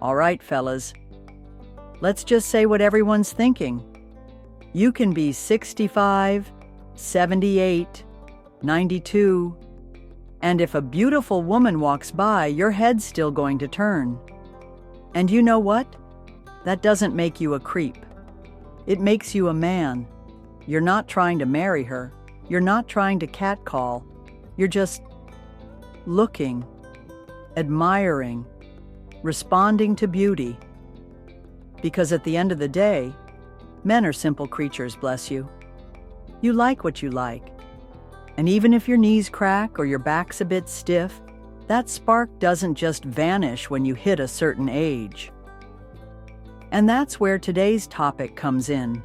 All right, fellas. Let's just say what everyone's thinking. You can be 65, 78, 92, and if a beautiful woman walks by, your head's still going to turn. And you know what? That doesn't make you a creep. It makes you a man. You're not trying to marry her. You're not trying to catcall. You're just looking, admiring, responding to beauty. Because at the end of the day, men are simple creatures, bless you. You like what you like. And even if your knees crack or your back's a bit stiff, that spark doesn't just vanish when you hit a certain age. And that's where today's topic comes in,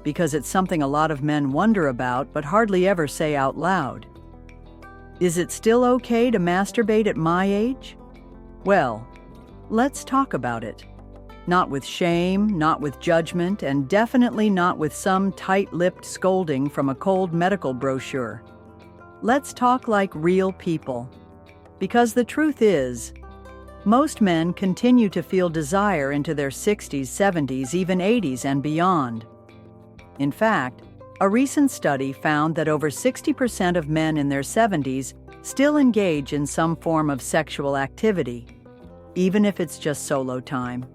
because it's something a lot of men wonder about but hardly ever say out loud. Is it still okay to masturbate at my age? Well, let's talk about it. Not with shame, not with judgment, and definitely not with some tight-lipped scolding from a cold medical brochure. Let's talk like real people. Because the truth is, most men continue to feel desire into their 60s, 70s, even 80s and beyond. In fact, a recent study found that over 60% of men in their 70s still engage in some form of sexual activity, even if it's just solo time.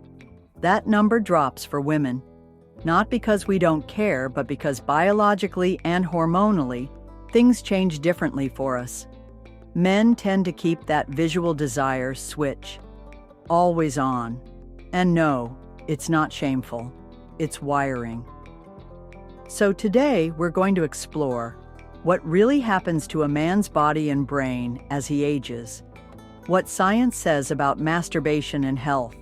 That number drops for women, not because we don't care, but because biologically and hormonally, things change differently for us. Men tend to keep that visual desire switch, always on. And no, it's not shameful. It's wiring. So today, we're going to explore what really happens to a man's body and brain as he ages, what science says about masturbation and health,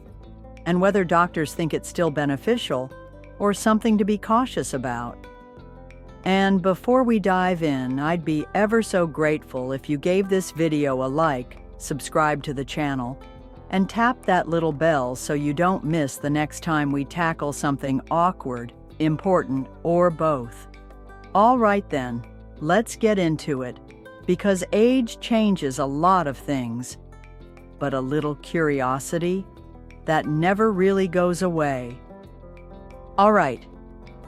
and whether doctors think it's still beneficial or something to be cautious about. And before we dive in, I'd be ever so grateful if you gave this video a like, subscribe to the channel, and tap that little bell so you don't miss the next time we tackle something awkward, important, or both. All right then, let's get into it, because age changes a lot of things, but a little curiosity, that never really goes away. All right,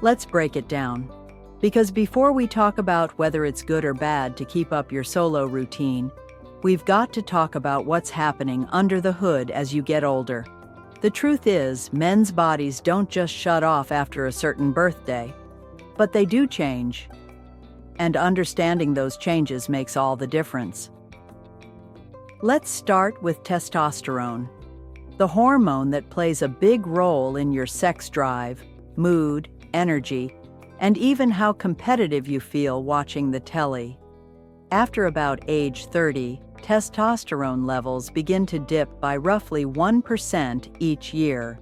let's break it down. Because before we talk about whether it's good or bad to keep up your solo routine, we've got to talk about what's happening under the hood as you get older. The truth is, men's bodies don't just shut off after a certain birthday, but they do change. And understanding those changes makes all the difference. Let's start with testosterone, the hormone that plays a big role in your sex drive, mood, energy, and even how competitive you feel watching the telly. After about age 30, testosterone levels begin to dip by roughly 1% each year.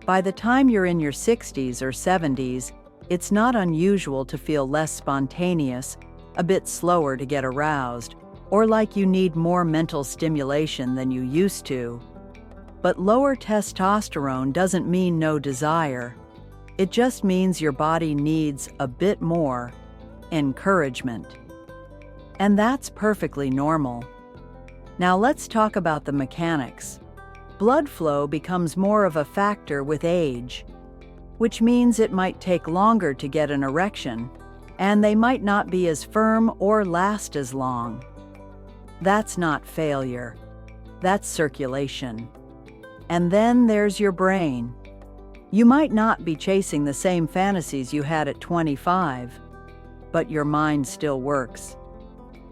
By the time you're in your 60s or 70s, it's not unusual to feel less spontaneous, a bit slower to get aroused, or like you need more mental stimulation than you used to. But lower testosterone doesn't mean no desire. It just means your body needs a bit more encouragement. And that's perfectly normal. Now let's talk about the mechanics. Blood flow becomes more of a factor with age, which means it might take longer to get an erection, and they might not be as firm or last as long. That's not failure. That's circulation. And then there's your brain. You might not be chasing the same fantasies you had at 25, but your mind still works.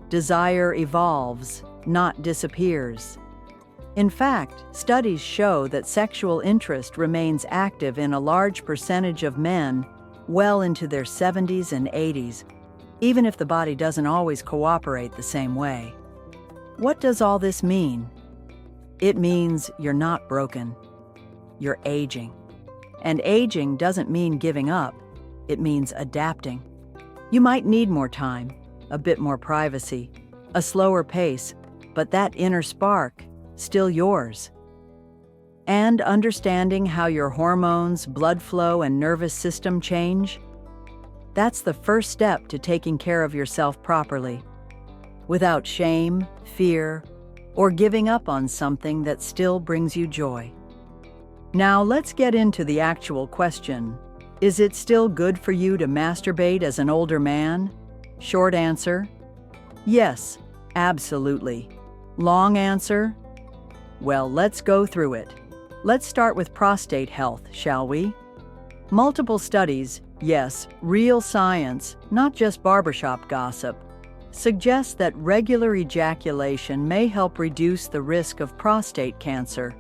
Desire evolves, not disappears. In fact, studies show that sexual interest remains active in a large percentage of men well into their 70s and 80s, even if the body doesn't always cooperate the same way. What does all this mean? It means you're not broken. You're aging. And aging doesn't mean giving up. It means adapting. You might need more time, a bit more privacy, a slower pace, but that inner spark, still yours. And understanding how your hormones, blood flow, and nervous system change, that's the first step to taking care of yourself properly, without shame, fear, or giving up on something that still brings you joy. Now let's get into the actual question. Is it still good for you to masturbate as an older man? Short answer: yes, absolutely. Long answer? Well, let's go through it. Let's start with prostate health, shall we? Multiple studies, yes, real science, not just barbershop gossip, suggest that regular ejaculation may help reduce the risk of prostate cancer.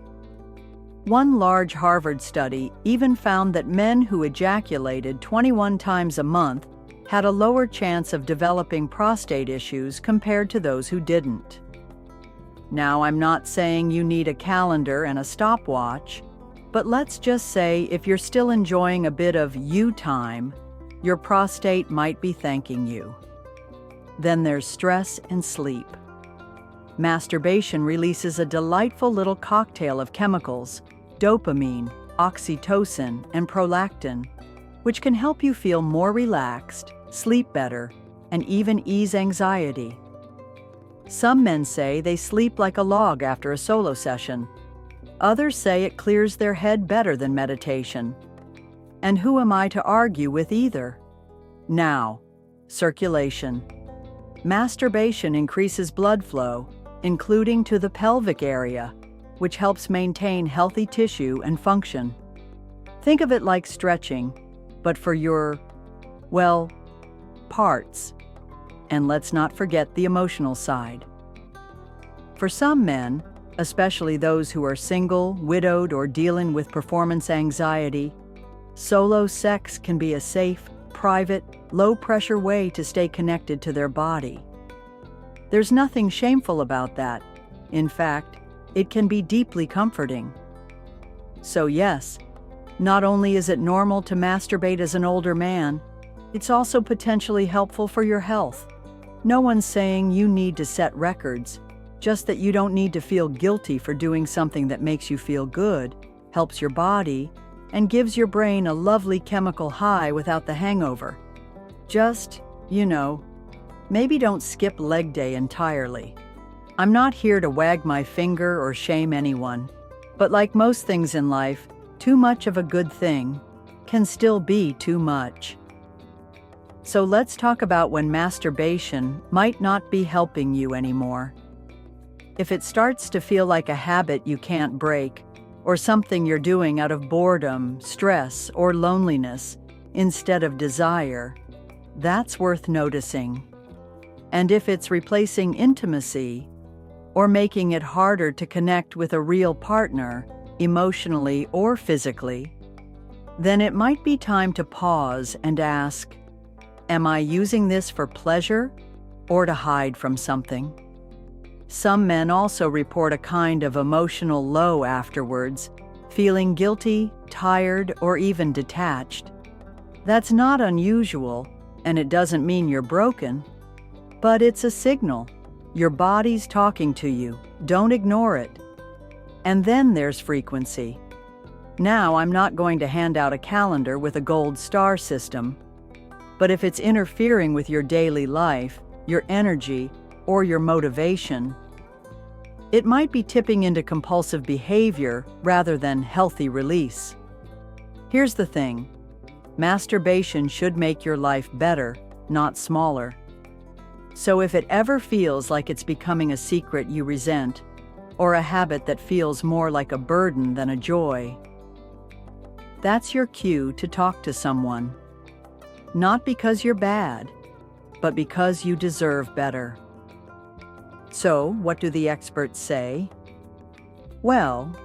One large Harvard study even found that men who ejaculated 21 times a month had a lower chance of developing prostate issues compared to those who didn't. Now, I'm not saying you need a calendar and a stopwatch, but let's just say if you're still enjoying a bit of you time, your prostate might be thanking you. Then there's stress and sleep. Masturbation releases a delightful little cocktail of chemicals, dopamine, oxytocin, and prolactin, which can help you feel more relaxed, sleep better, and even ease anxiety. Some men say they sleep like a log after a solo session. Others say it clears their head better than meditation. And who am I to argue with either? Now, circulation. Masturbation increases blood flow, including to the pelvic area, which helps maintain healthy tissue and function. Think of it like stretching, but for your, well, parts. And let's not forget the emotional side. For some men, especially those who are single, widowed, or dealing with performance anxiety, solo sex can be a safe, private, low-pressure way to stay connected to their body. There's nothing shameful about that. In fact, it can be deeply comforting. So yes, not only is it normal to masturbate as an older man, it's also potentially helpful for your health. No one's saying you need to set records, just that you don't need to feel guilty for doing something that makes you feel good, helps your body, and gives your brain a lovely chemical high without the hangover. Just, maybe don't skip leg day entirely. I'm not here to wag my finger or shame anyone, but like most things in life, too much of a good thing can still be too much. So let's talk about when masturbation might not be helping you anymore. If it starts to feel like a habit you can't break, or something you're doing out of boredom, stress, or loneliness instead of desire, that's worth noticing. And if it's replacing intimacy, or making it harder to connect with a real partner, emotionally or physically, then it might be time to pause and ask, am I using this for pleasure or to hide from something? Some men also report a kind of emotional low afterwards, feeling guilty, tired, or even detached. That's not unusual, and it doesn't mean you're broken, but it's a signal. Your body's talking to you. Don't ignore it. And then there's frequency. Now, I'm not going to hand out a calendar with a gold star system, but if it's interfering with your daily life, your energy, or your motivation, it might be tipping into compulsive behavior rather than healthy release. Here's the thing. Masturbation should make your life better, not smaller. So if it ever feels like it's becoming a secret you resent, or a habit that feels more like a burden than a joy, that's your cue to talk to someone. Not because you're bad, but because you deserve better. So, what do the experts say? Well,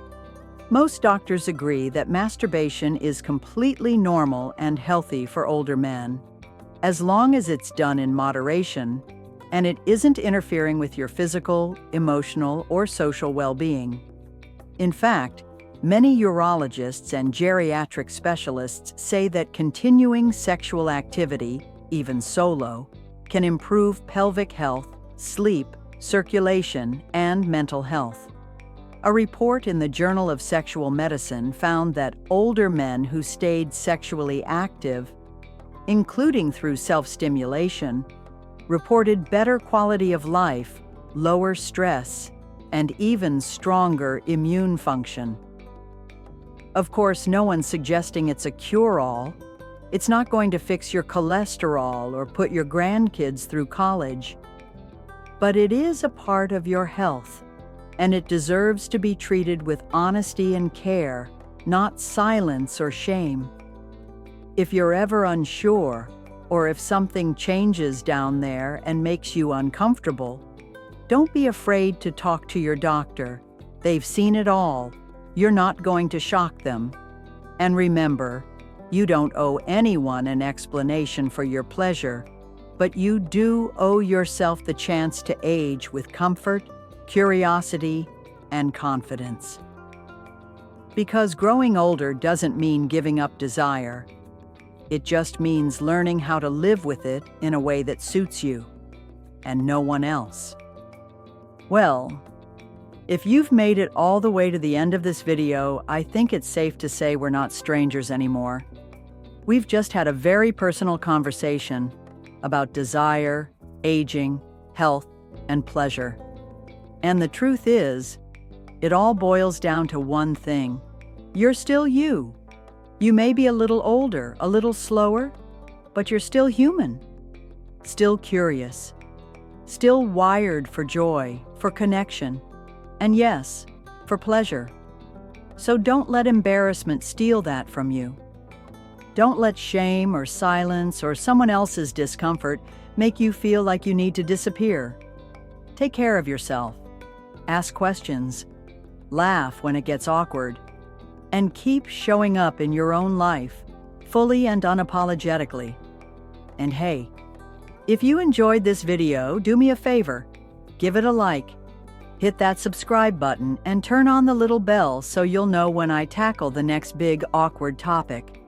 most doctors agree that masturbation is completely normal and healthy for older men, as long as it's done in moderation and it isn't interfering with your physical, emotional, or social well-being. In fact, many urologists and geriatric specialists say that continuing sexual activity, even solo, can improve pelvic health, sleep, circulation, and mental health. A report in the Journal of Sexual Medicine found that older men who stayed sexually active, including through self-stimulation, reported better quality of life, lower stress, and even stronger immune function. Of course, no one's suggesting it's a cure-all. It's not going to fix your cholesterol or put your grandkids through college. But it is a part of your health, and it deserves to be treated with honesty and care, not silence or shame. If you're ever unsure, or if something changes down there and makes you uncomfortable, don't be afraid to talk to your doctor. They've seen it all. You're not going to shock them. And remember, you don't owe anyone an explanation for your pleasure, but you do owe yourself the chance to age with comfort, curiosity, and confidence. Because growing older doesn't mean giving up desire. It just means learning how to live with it in a way that suits you and no one else. Well, if you've made it all the way to the end of this video, I think it's safe to say we're not strangers anymore. We've just had a very personal conversation about desire, aging, health, and pleasure. And the truth is, it all boils down to one thing. You're still you. You may be a little older, a little slower, but you're still human, still curious, still wired for joy, for connection, and yes, for pleasure. So don't let embarrassment steal that from you. Don't let shame or silence or someone else's discomfort make you feel like you need to disappear. Take care of yourself. Ask questions. Laugh when it gets awkward. And keep showing up in your own life, fully and unapologetically. And hey, if you enjoyed this video, do me a favor. Give it a like. Hit that subscribe button and turn on the little bell so you'll know when I tackle the next big awkward topic.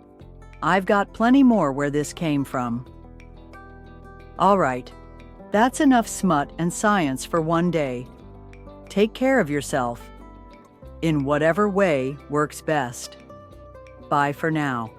I've got plenty more where this came from. All right, that's enough smut and science for one day. Take care of yourself in whatever way works best. Bye for now.